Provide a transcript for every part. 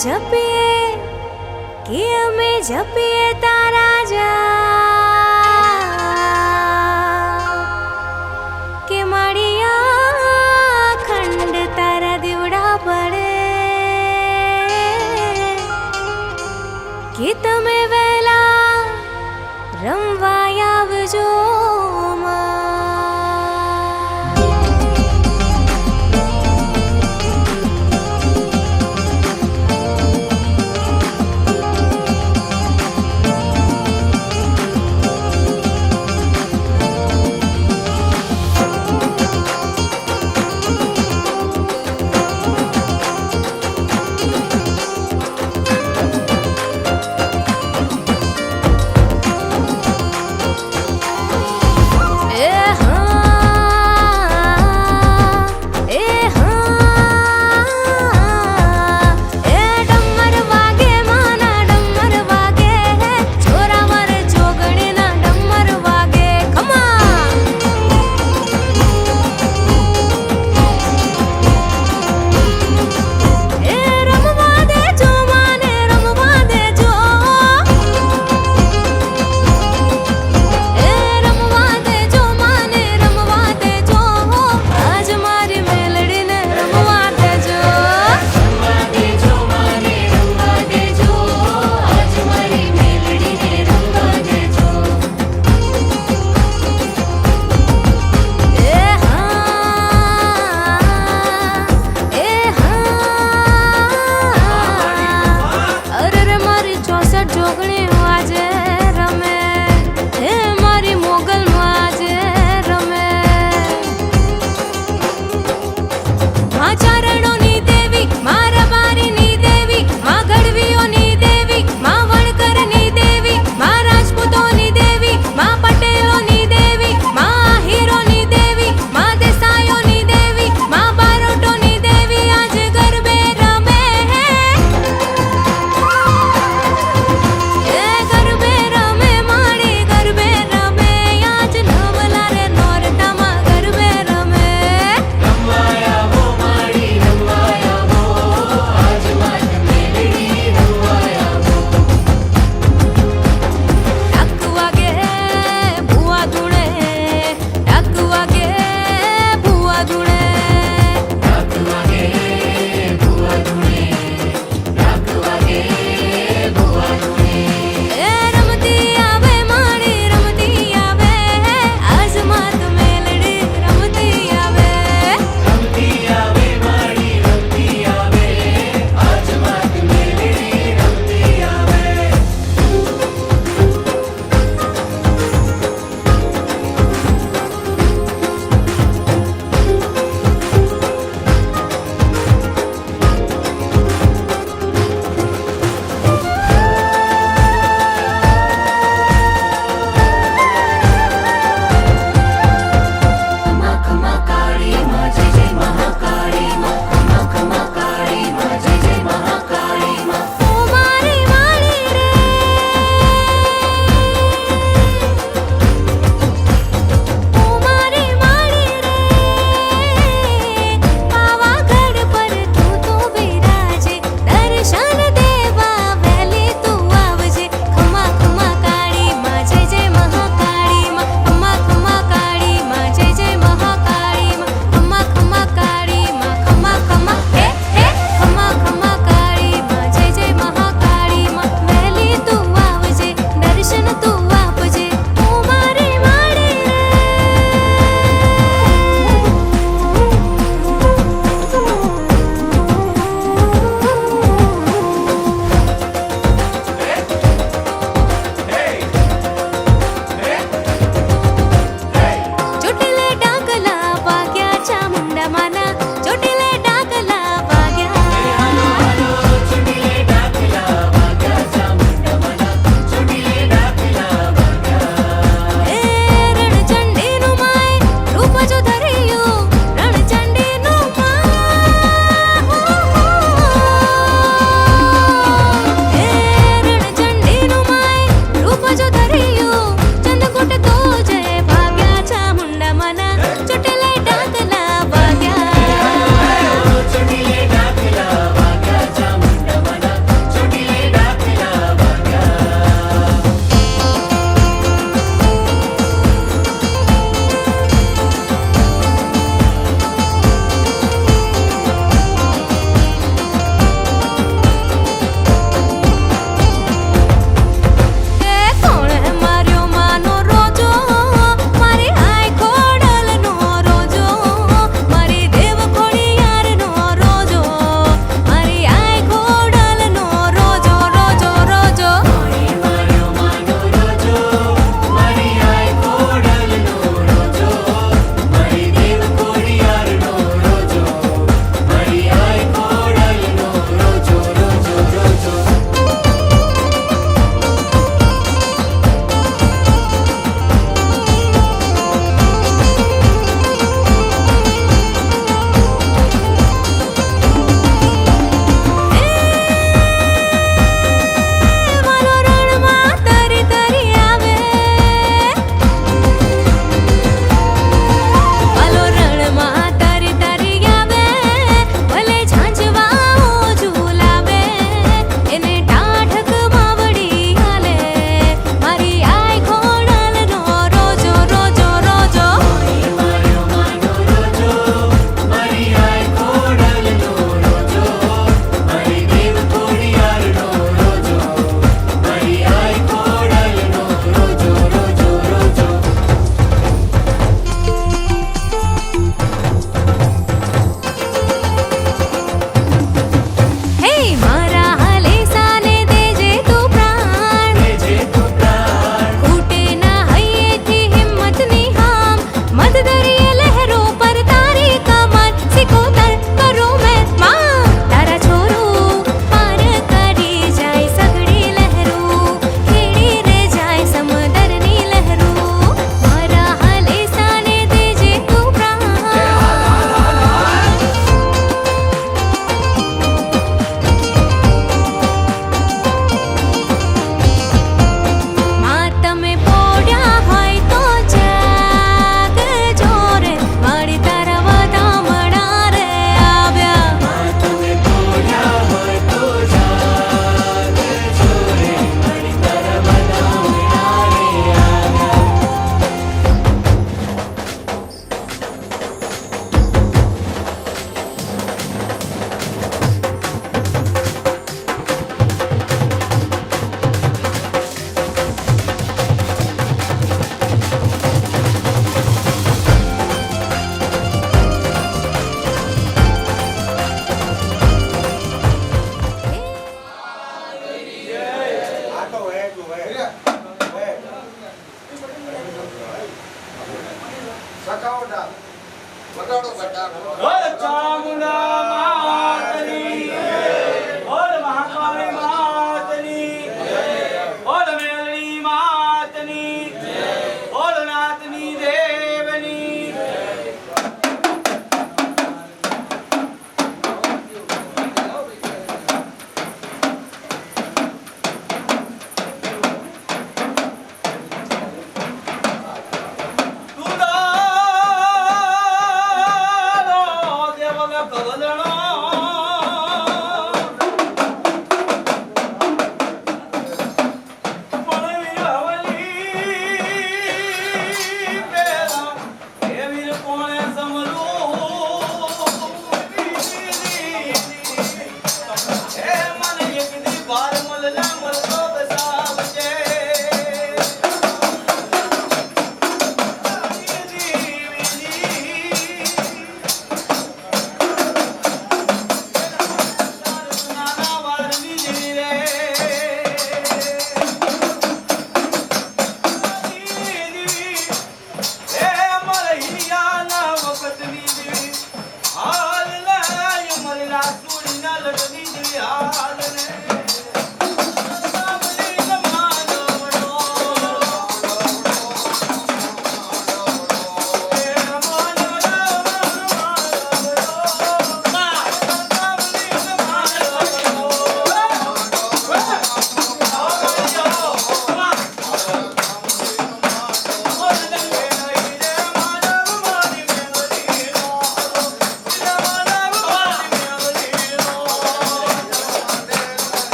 જપીએ કે અમે જપીએ તારા જા કે માળિયા ખંડ તારા દીવડા પડે કે તમે વહેલા રમવા આવજો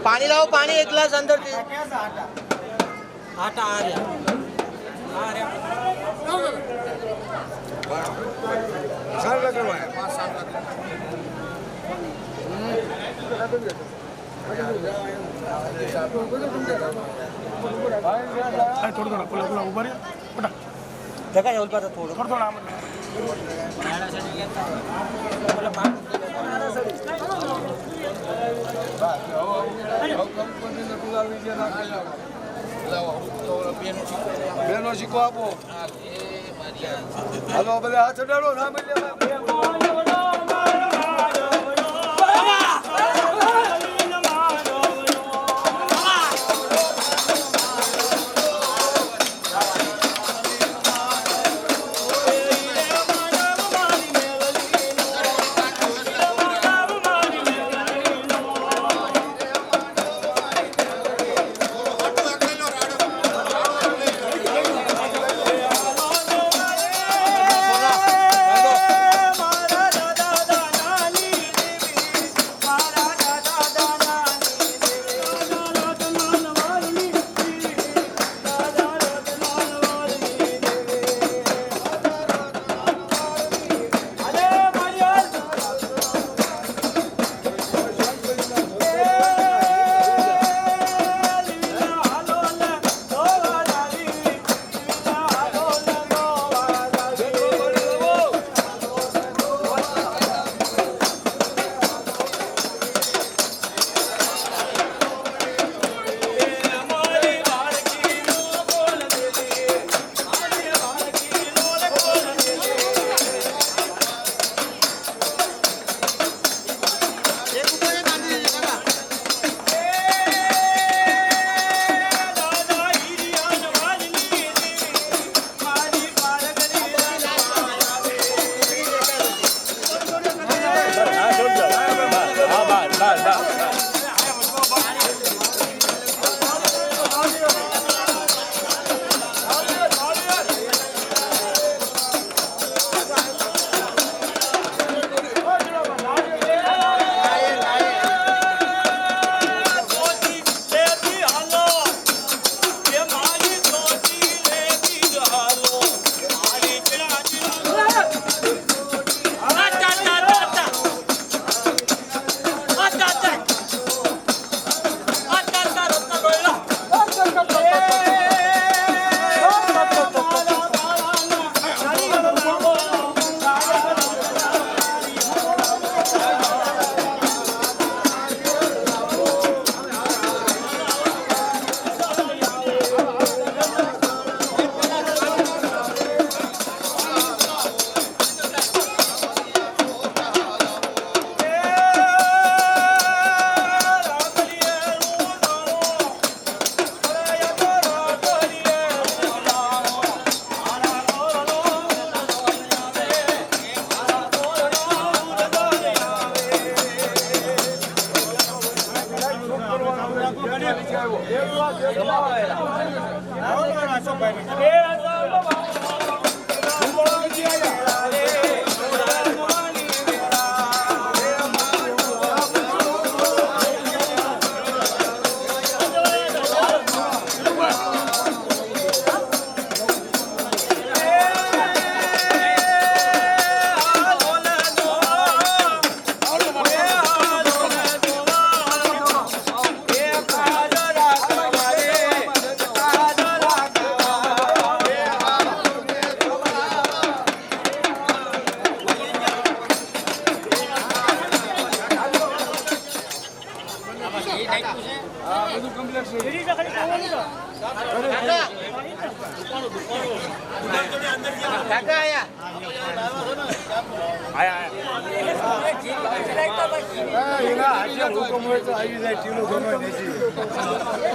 पानी लाओ, पानी एक गिलास अंदर दे। आटा आ रहा साल लगा हुआ है 5 साल लगा थोड़ा थोड़ा पुला पुला ऊपर बेटा जगह है ऊपर थोड़ा थोड़ा थोड़ा બેનો શીખો આપો હાલો બધા હાથ અડાડો ના એના હાથિયા હુકમ હોય તો આવી જાય ટીલો ગમે નથી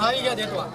આવી ગયા દેખવા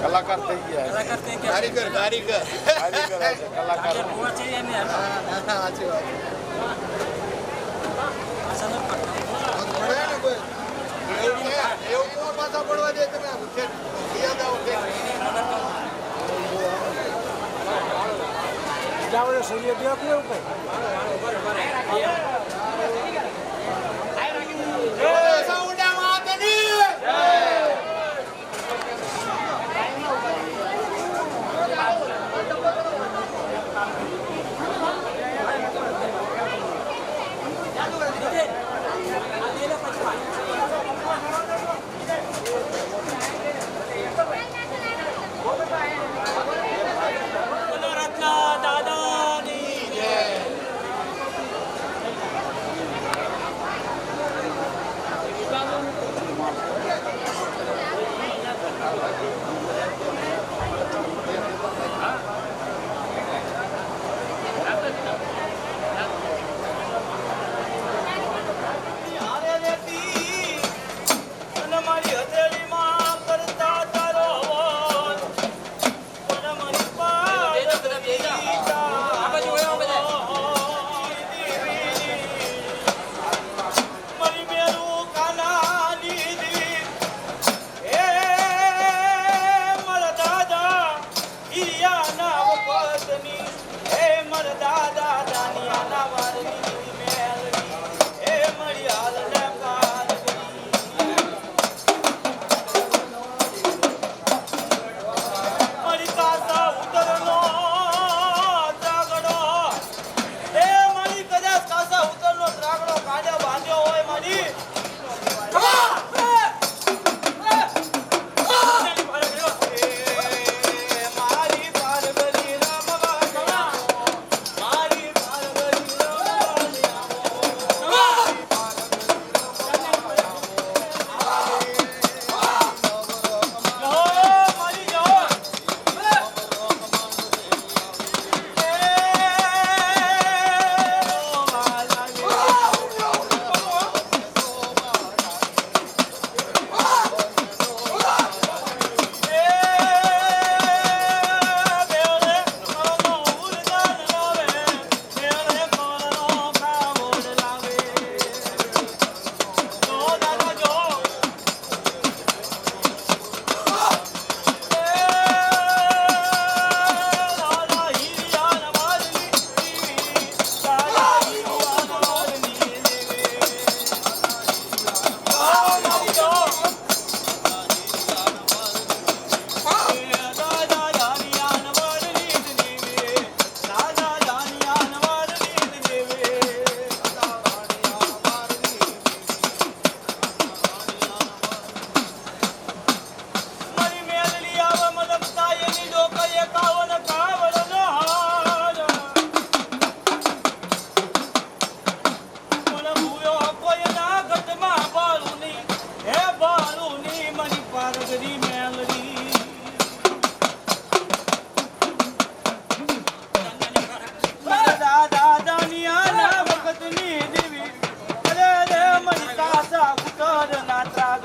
કલાકાર થઈ ગયા કારીગર કારીગર કલાકાર સાચી વાત એવું પાછા પડવા દે તમે સૂર્ય દેવ કેવું કઈ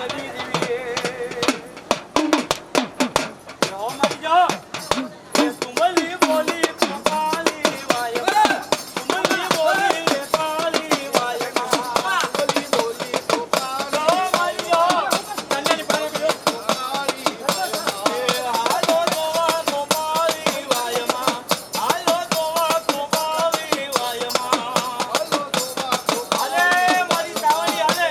નદી દીવીએ જાઓ મારી જાઓ એ સુમલી બોલી પાલી વાય સુમલી બોલી રે પાલી વાય સુમલી બોલી પાલી જાઓ મારી જાઓ તને પાલે ગયો હાલો દોવા કોમાલી વાય માં હાલો દોવા કોમાલી વાય માં હાલો દોવા હાલે મારી સાવલી હાલે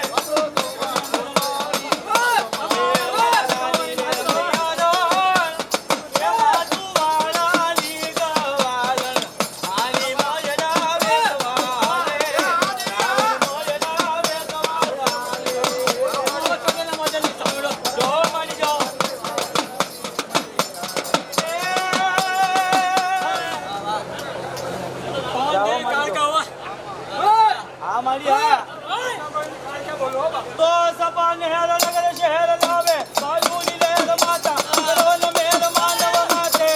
तो सपा नहर नगर शहर लावे बाजूनी लहर माता करोन मेर मानव माते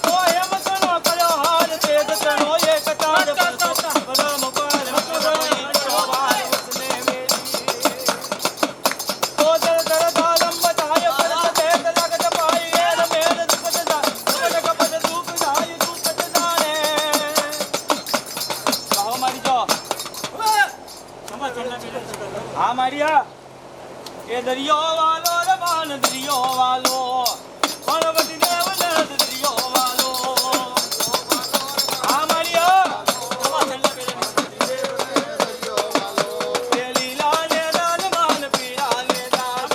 तो यम करो करो हार तेज करो ये कटार परम पार करोई चवार उसने मेरी तो दर दर दालम बताय पर सदेत लगत पाई येर मेर दुपट जा दुपट कपट धूप जाय दुपट जाने कहो मारी जो हाँ मारिया ये दरियो वालो रमान दरियो वालो मनवती देव नद दरियो वालो हाँ मारिया ये लीला ले दान मान पीरा ले दान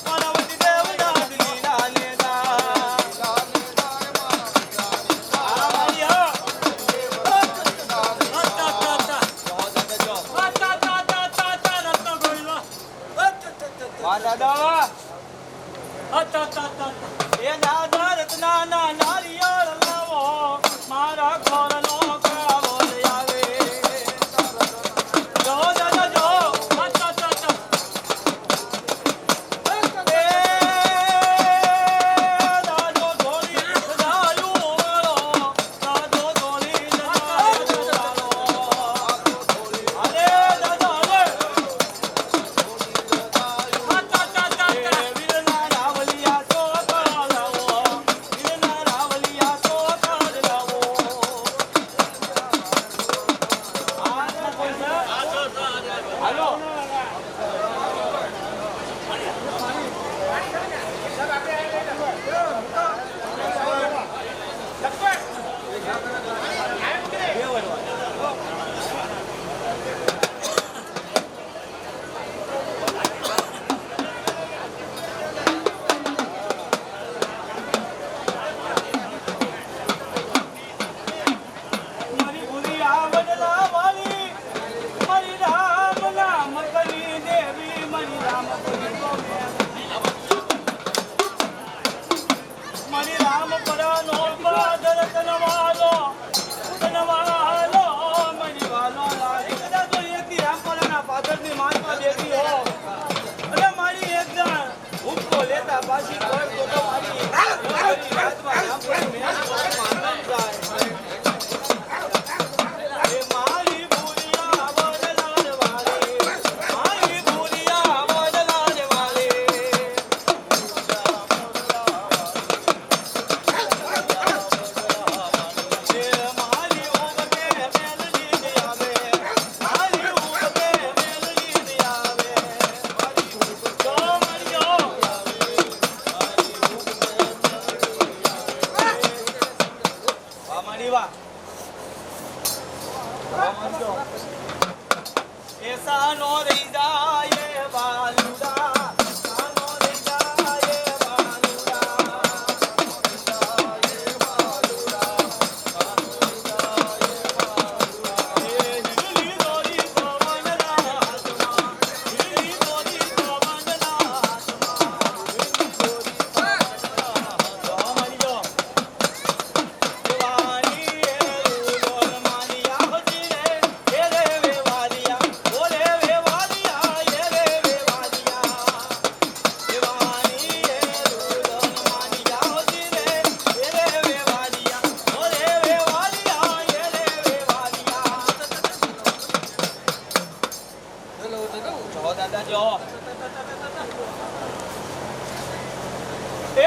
मनवती देव नद लीला ले दान हाँ मारिया દાદા એ દાદા રત્ના ના નારિયેળ લાવો મારા ઘરનો કાવો લઈ આવે જો દાદા જો એ દાદો ધોળી દાયું વાળો દાદો ધોળી દાયું વાળો અરે દાદા અરે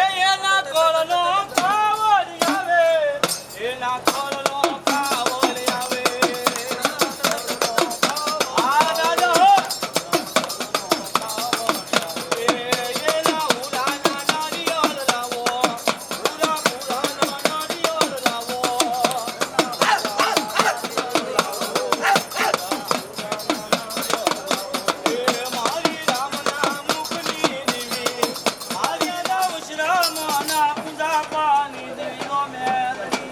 એના કોળનો કાવડ આવે એના કોળનો કાવડ આવે આ દાદા એના ઉડાના નારિયેળ લાવો ઉડા ઉડાના નારિયેળ લાવો મારી રામના મુખની દેવી આર્યના વિશ્રામના પૂજા પાની દેવીનો મેરડી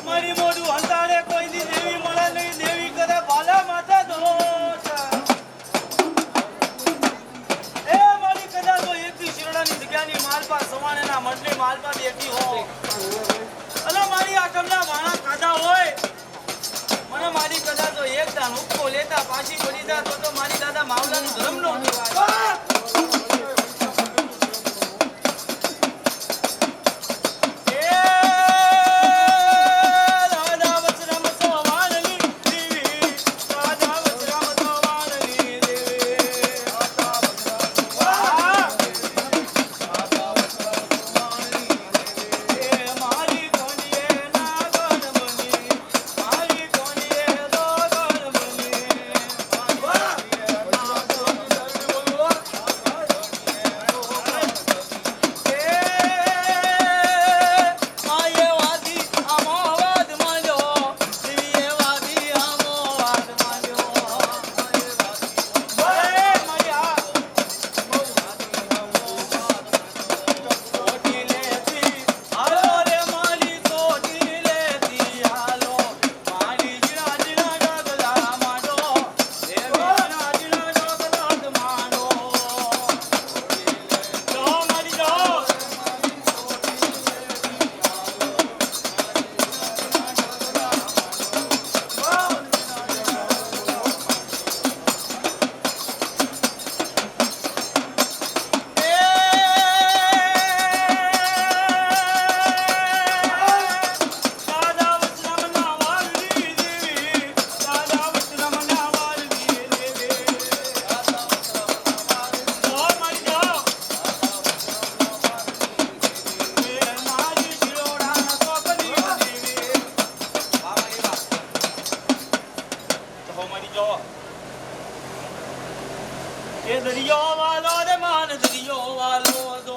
મારી મોઢું હંતાડે કોઈની દેવી મળે નહીં દેવી કરે ભાલા માથે દોષ એ મારી કદાચ તો એકથી શિરડાની જગ્યાની માલપા સવાણેના મંડળી માલપા દેખી હો અલા મારી આટમના વાણા ખાધા હોય મને મારી કદાચ તો એક દાન ઉપકો લેતા પાછી પડી જા તો મારી દાદા માવલાનો ધર્મ નો કહેવાય એ દરિયો વાલો રે માન દરિયો વાલો જો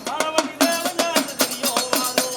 મારવતી દેવ નાથ દરિયો વાલો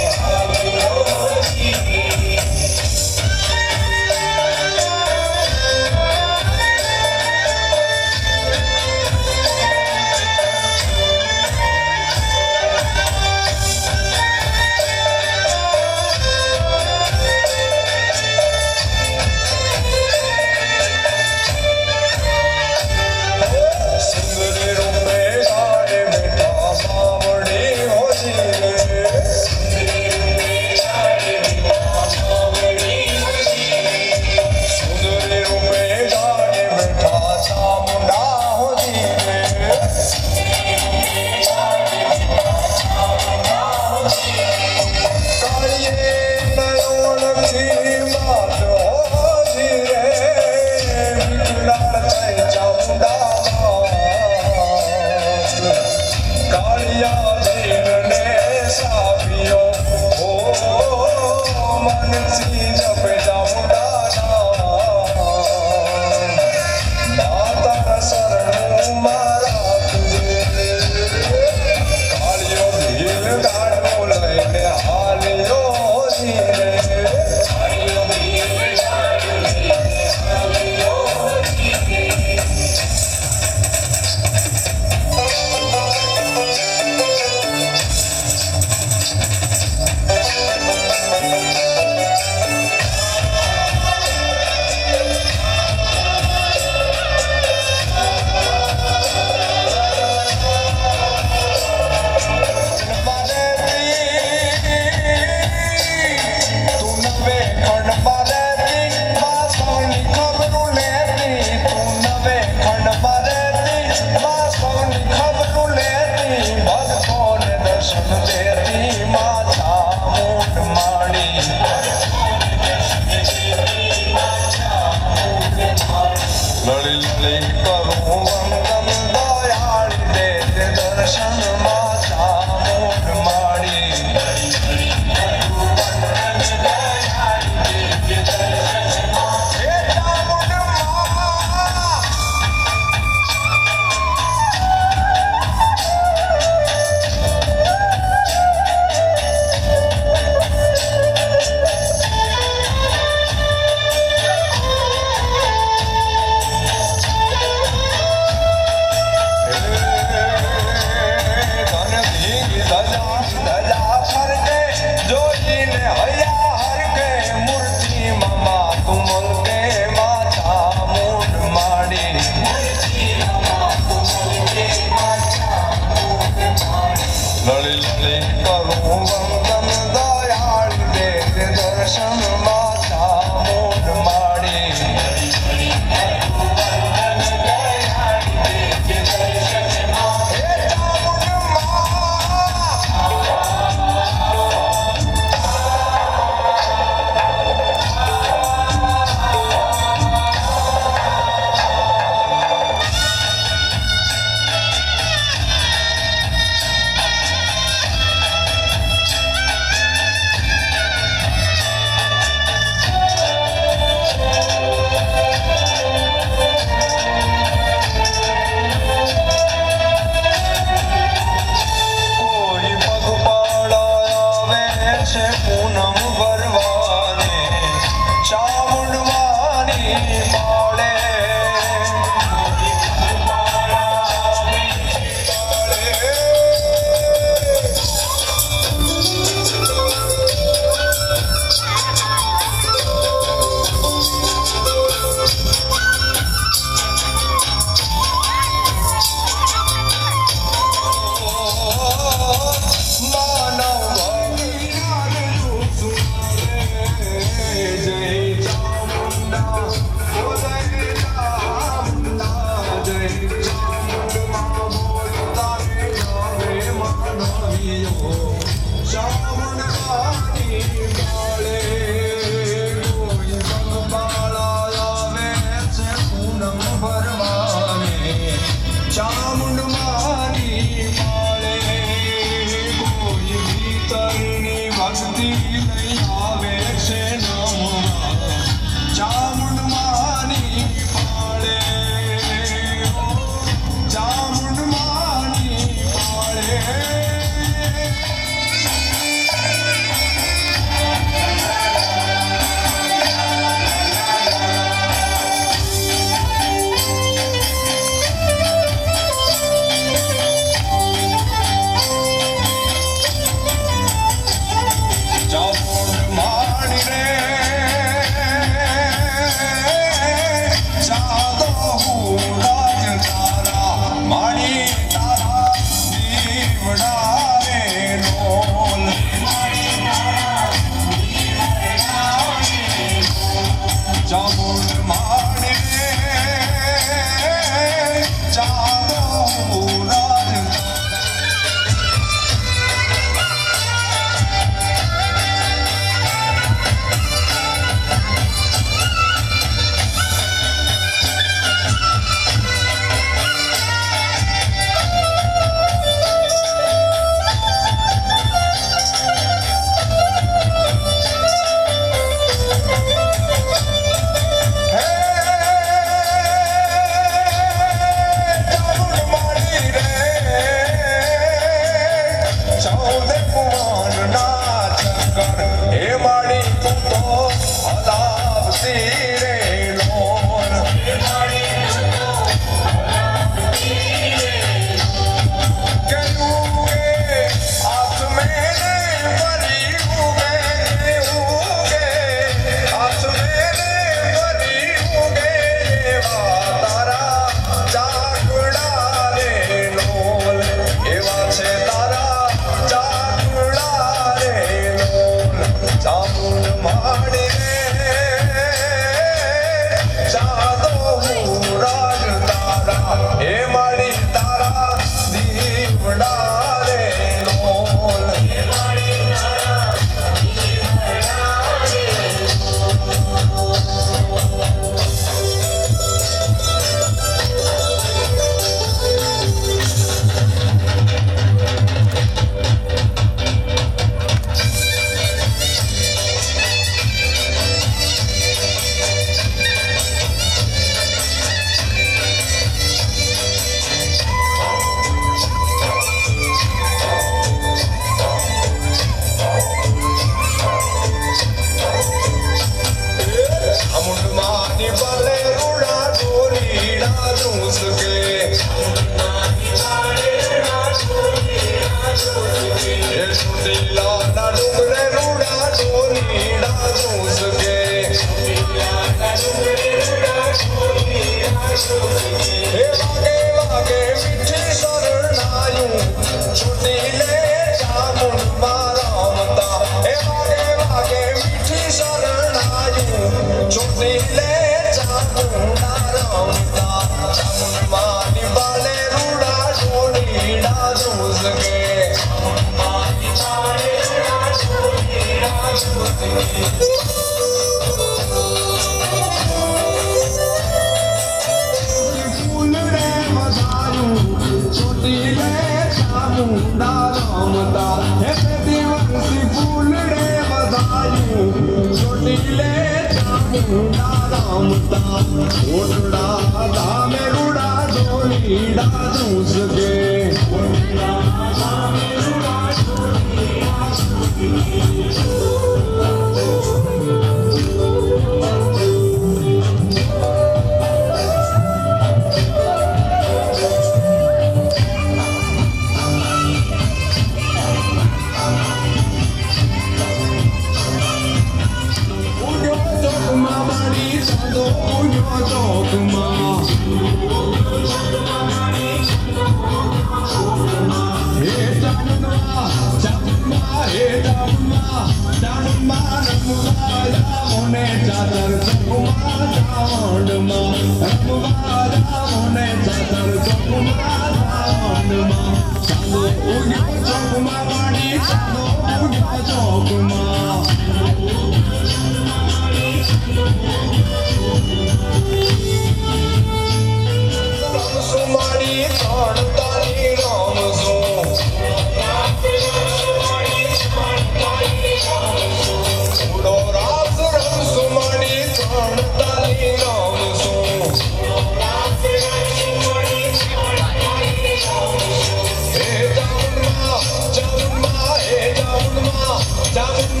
Down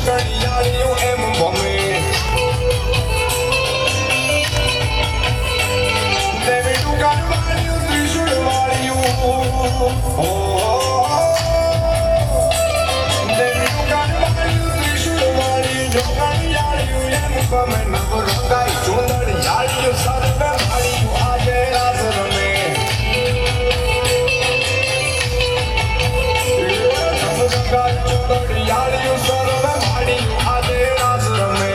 ચોકડિયાળિયું એમ ગમે દેવી દુકાન વાળિયું ત્રિશુળ વાળિયું દેવી દુકાન વાળિયું ત્રિશુળ વાળિયું ચોકડિયાળિયું એમ ગમે નવ રંગાઈ ચૂંદડિયાળિયું સર્વે વાળિયું આજે રાસ રમે ચોકડિયાળિયું સર્વે વાળિયું આજે રાસ રમે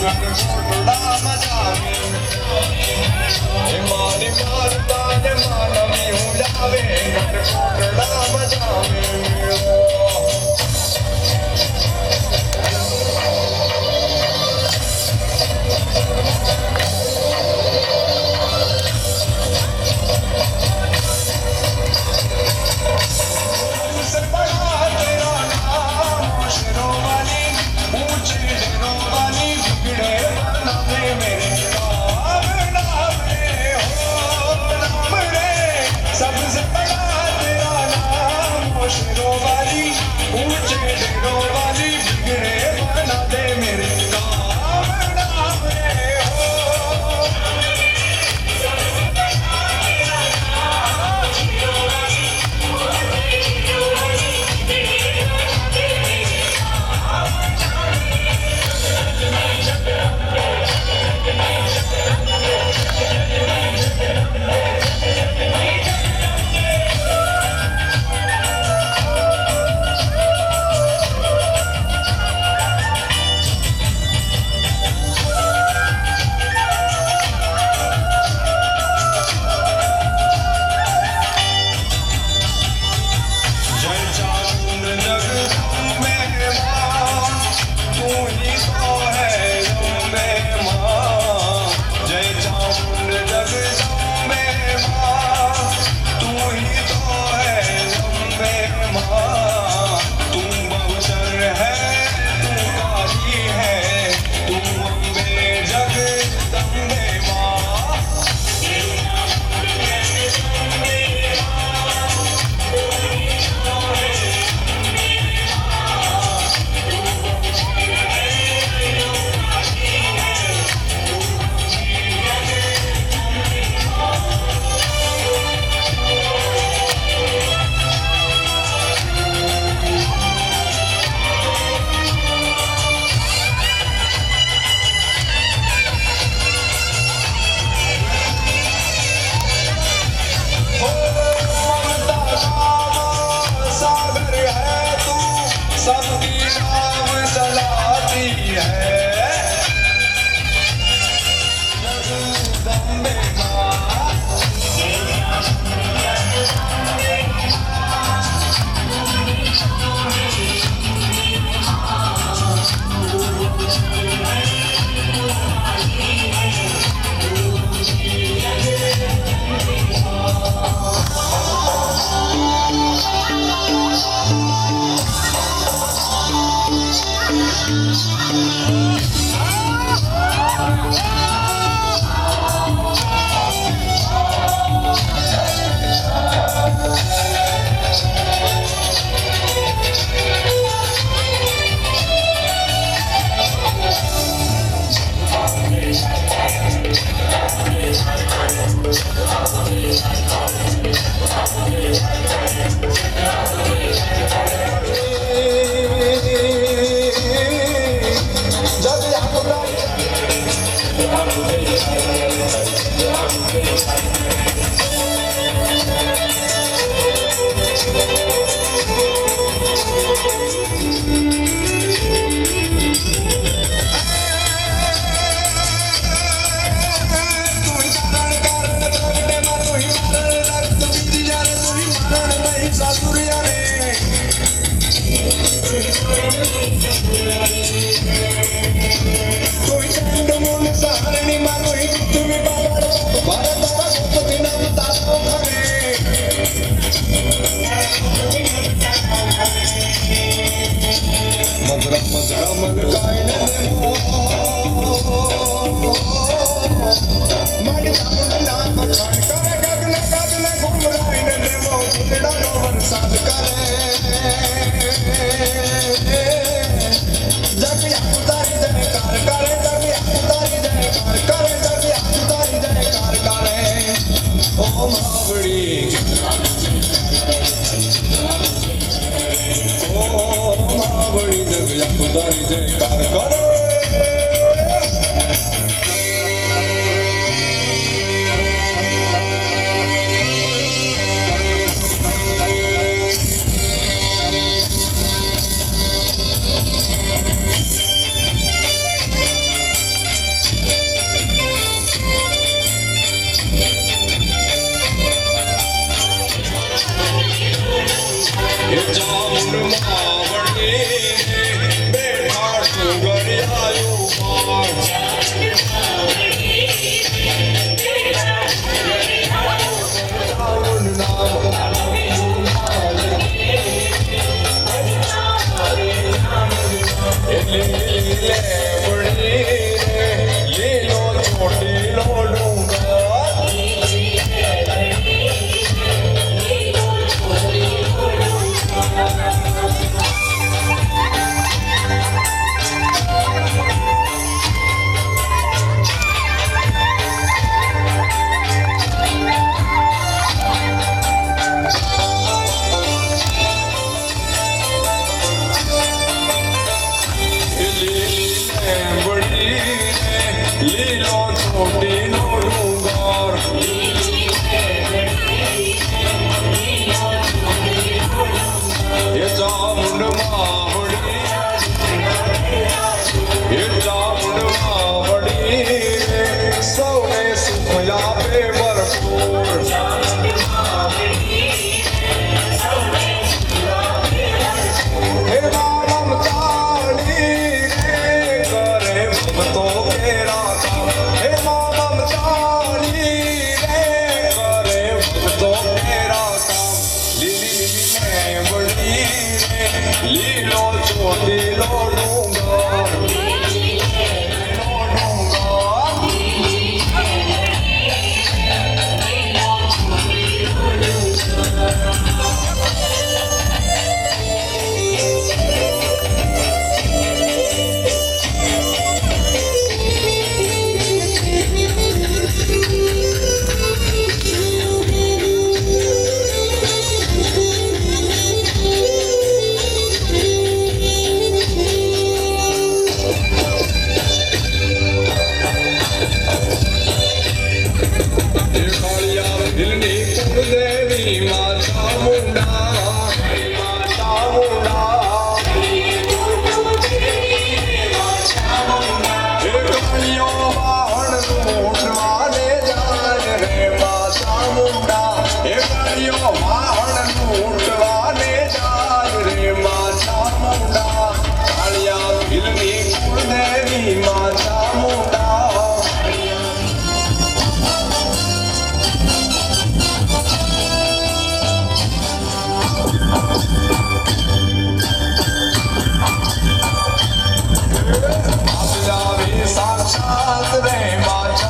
ગણગોટડા મજાવે મારી મારતા ને માનવી ઉડાવે ગણગોટડા મજાવે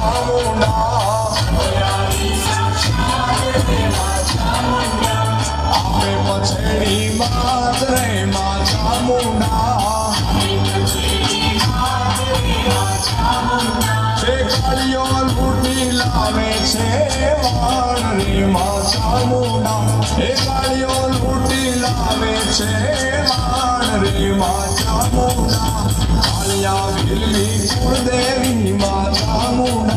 ચામુંડા આપે પછેડી માત રે માં ચામુંડા છે કાળીઓ લૂંટી લાવે છે વાણ રે માં ચામુંડા એ કાળીઓ લૂંટી લાવે છે વાણ રે માં ચામુંડા કાળિયા ભીલની કુળદેવી માં ચામુંડા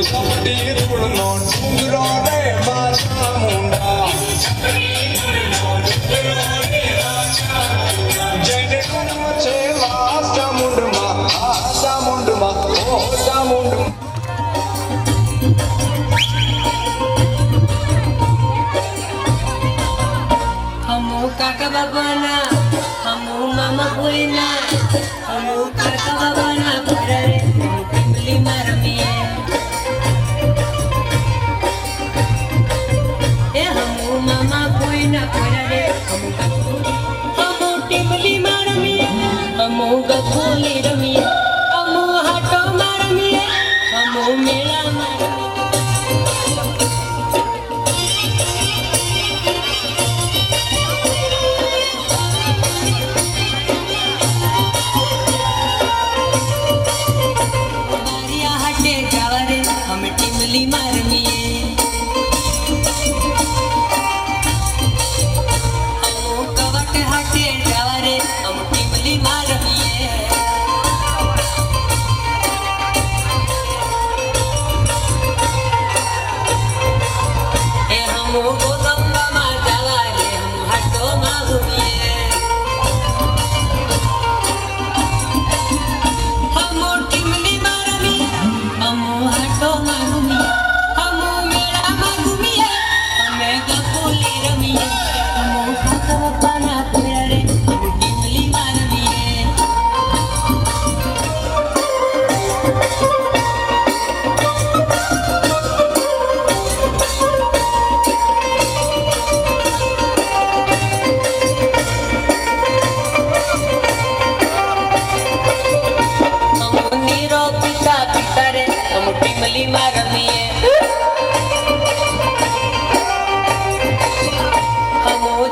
સપટી ધૂળનો ડુંગરો રે માં ચામુંડા જેને જન્મ છે વાસ ચામુંડમાં આ ચામુંડમાં ઓ ચામુંડ હમો કાકા બાબાના હમો મામા કોઈના હમો કાકા બાબાના ઘરે ટીમલીમાં રમીએ મામા કોઈના ઘરે હમો ટીમલીમાં રમીએ હમો ગફોલી રમીએ હમો હાટોમાં રમીએ હમો મેળામાં રમીએ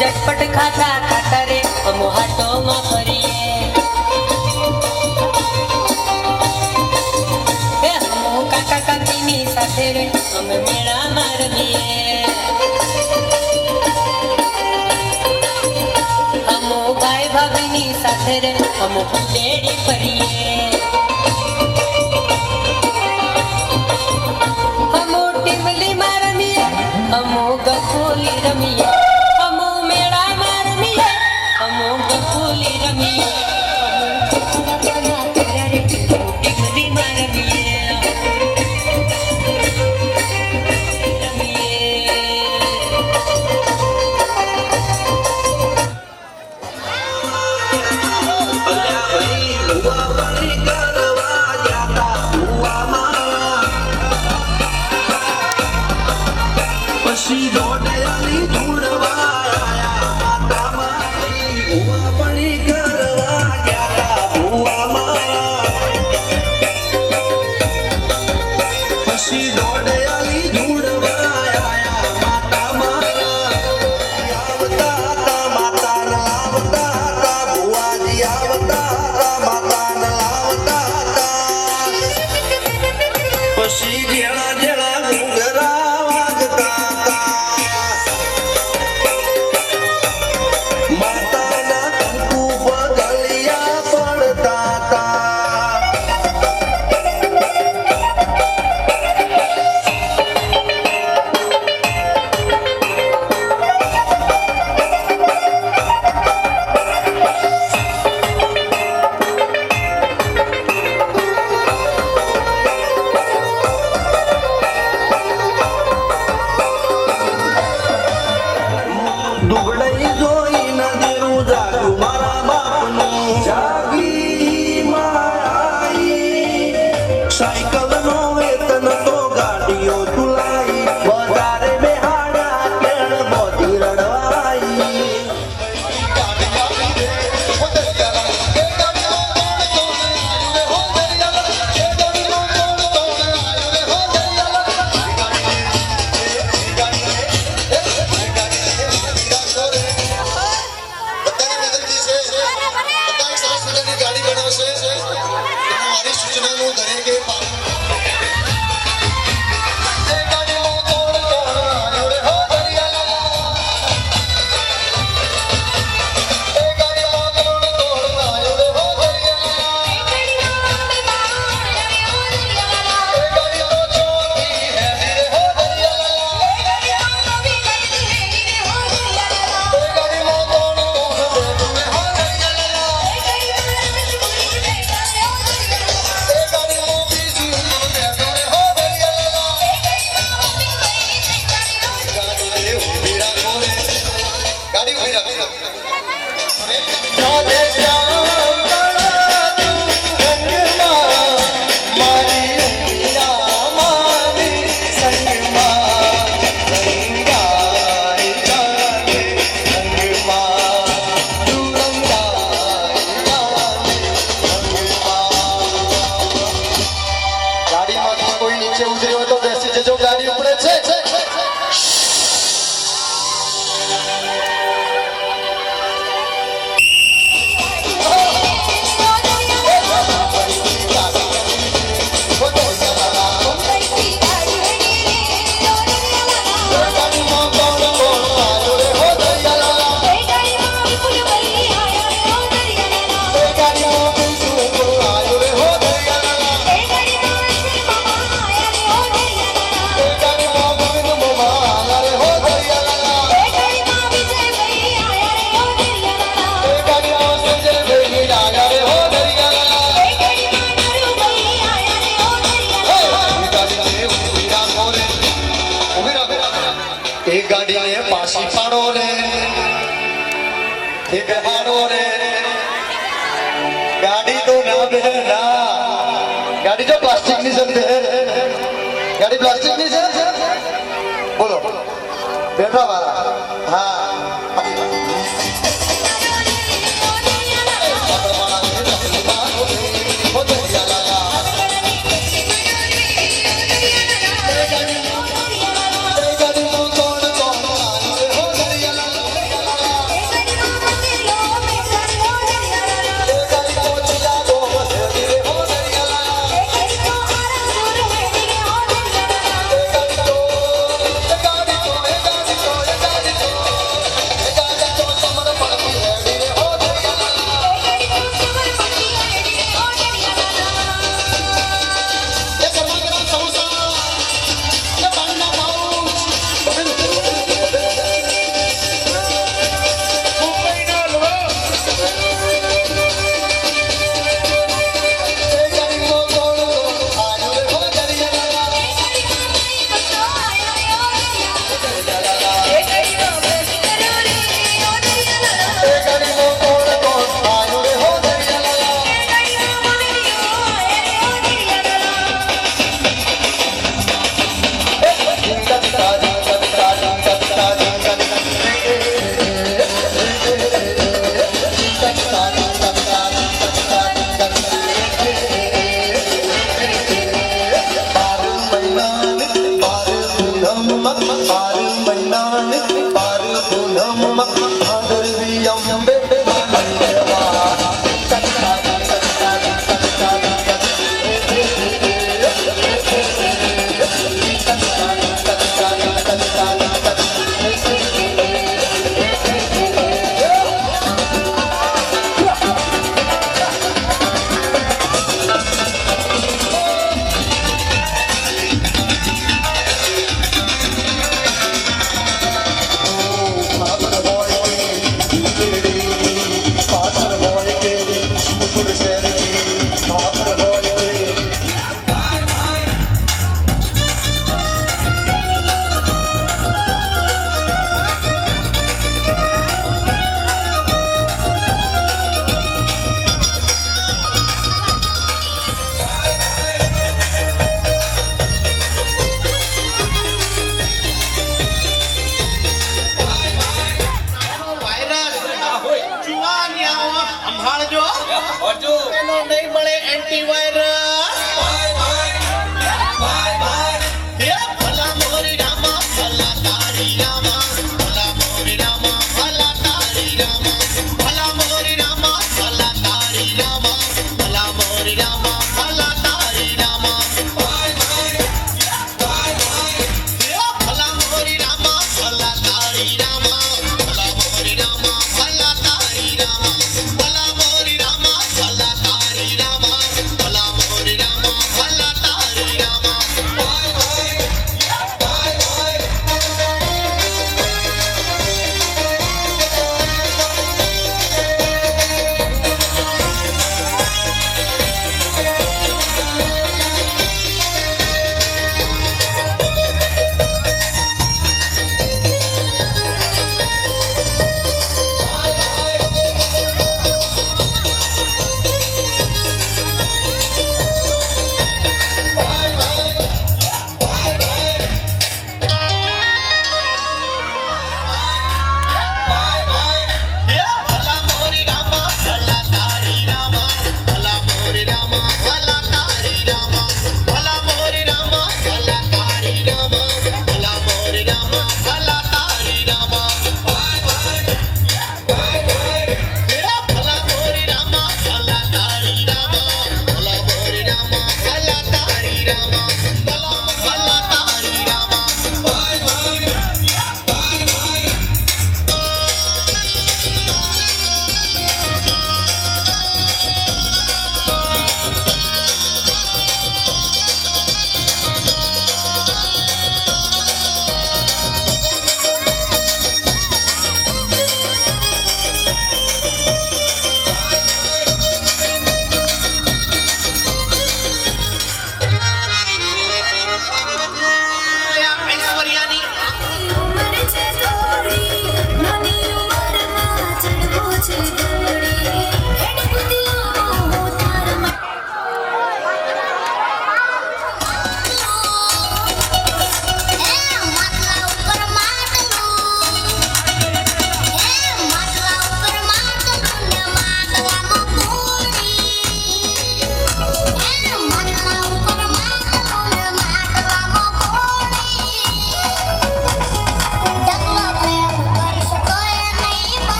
झटपट खाता खाता रे हम हाटो में फरिए हम काका काकीनी साथे रे हम मेळा मारवीए हम भाई भाभीनी साथे रे हम फुलेड़ी फरिए हम टीमली मारवीए हम गफोली रमीए આવતા करेंगे पार ए गाड़ी में कौन आयो रे हो दरिया लाला ए गाड़ी में कौन आयो रे हो दरिया लाला ए गाड़ी तो छोटी है रे हो दरिया लाला ए गाड़ी में कौन दे तुम्हें हो दरिया लाला ए गाड़ी में बीजी दे तुम्हें हो दरिया लाला गाड़ी ले उबीरा कोरे गाड़ी उबीरा राधे श्याम कड़ा तू रंगमा मारी उबीरा मारी संगमा रंगाई जाने रंगमा तू रंगाई जाने रंगमा ગાડીમાંથી કોઈ નીચે ઉતર્યો તો બેસી જજો ગાડી ઉપડે છે ગાડીમાં કોણ કોણ આવ્યો રે હો દરિયા લાલા એ ગાડીમાં બીજું કોણ આવ્યો રે હો દરિયા લાલા એ ગાડીમાં ગોવિંદ મામા આયા રે હો દરિયા લાલા એ ગાડીમાં સંજયભાઈ આયા રે હો દરિયા લાલા એ ગાડીને ઉભી રાખો રે ઉભી રાખો એ ગાડીને પાછી પાડો રે એ બેહાડો રે ગાડી તો ના બે ના ગાડી જો પ્લાસ્ટિકની છે બે ગાડી પ્લાસ્ટિકની છે બોલો બેઠા વાળા હા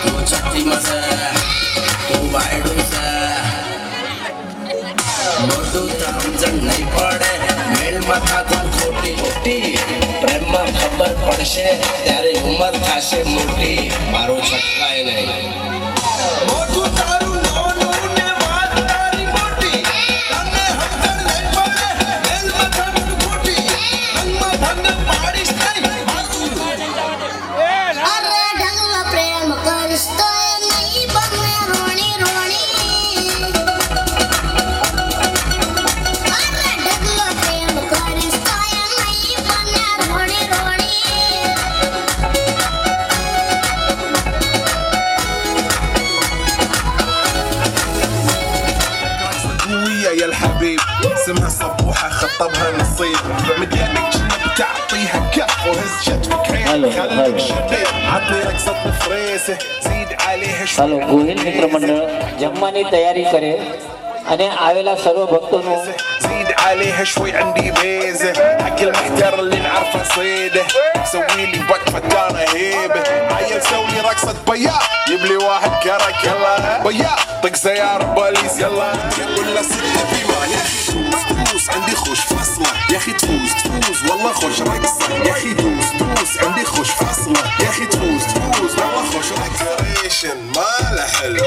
તું છઠ્ઠીમાં છે તું વાયડું છે મોટું સમજણ નહીં પડે મેળમાં થાતું ખોટી પ્રેમમાં ખબર પડશે ત્યારે ઉંમર થશે મોટી મારો છટકાય નહીં મોટું તારું નાનું ને વાત તારી મોટી તને સમજણ નહીં પડે મેલમાં થાતું ખોટી મનમાં ભંગ પાડીશ નહીં મારું અરે ઢગલો પ્રેમ કરીશ તો એ નહીં બને રોણી રોણી અરે ઢગલો પ્રેમ કરીશ તો એ નહીં બને રોણી રોણી قوية يا الحبيب اسمها صبوحة خطبها نصيب مديانك جنب تعطيها كف وهز شتفك عين خليك شبيب عطني رقصة الفريسة زيد عليها ચાલો ગોહિલ મિત્ર મંડળ જમવાની તૈયારી કરે અને આવેલા સર્વ ભક્તોનું زيد عليها شوي عندي بيزة حق المحتار اللي نعرفه صيده سوي لي وقفة انا هيبة عيل سوي رقصة بيا جيب لي واحد كرك يلا بيا طق سيارة بوليس يلا ولا ستة في مال يا اخي دوس دوس عندي خوش فصلة يا اخي تفوز تفوز والله خوش رقصة يا اخي دوس دوس عندي خوش فصلة يا اخي تفوز تفوز والله خوش رقصة ريشن ماله حلو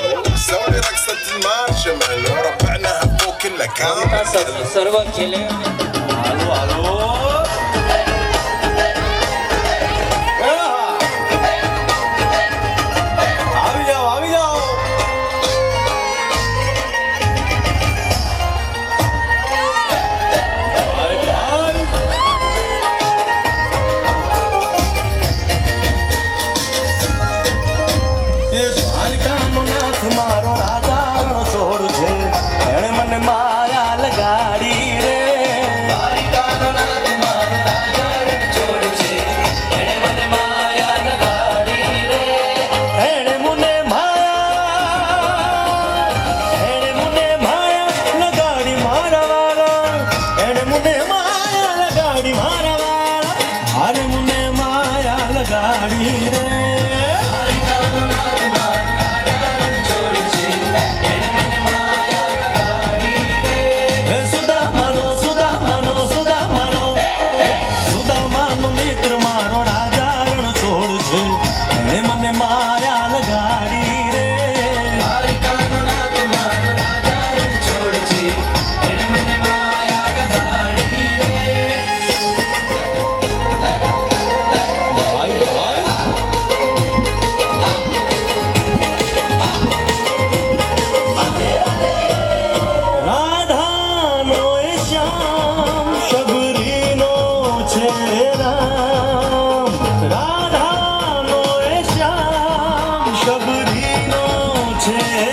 سوي رقصة المارشميلو ربعناها فوق كلها كامل સર્વ ખેલે હાલો હાલો આવી જાઓ આવી જાઓ ભાઈ ભાઈ એ દ્વારકાનો નાથ મારો રાજા છોડ છે એણે મને માયા લગાડી રે દ્વારકાનો નાથ મારો રાજા છોડ છે એણે મને માયા લગાડી રે એણે મને માયા લગાડી મારા વાળા એણે મને માયા લગાડી મારા વાળા અરે મને માયા લગાડી રે સુદામાનો મિત્ર મારો રાજા રણ છોડ છે એણે મને માયા લગાડી રે ભાઈ ભાઈ રાધાનો એ શ્યામ શબરીનો છે રામ રાધાનો એ શ્યામ શબરીનો છે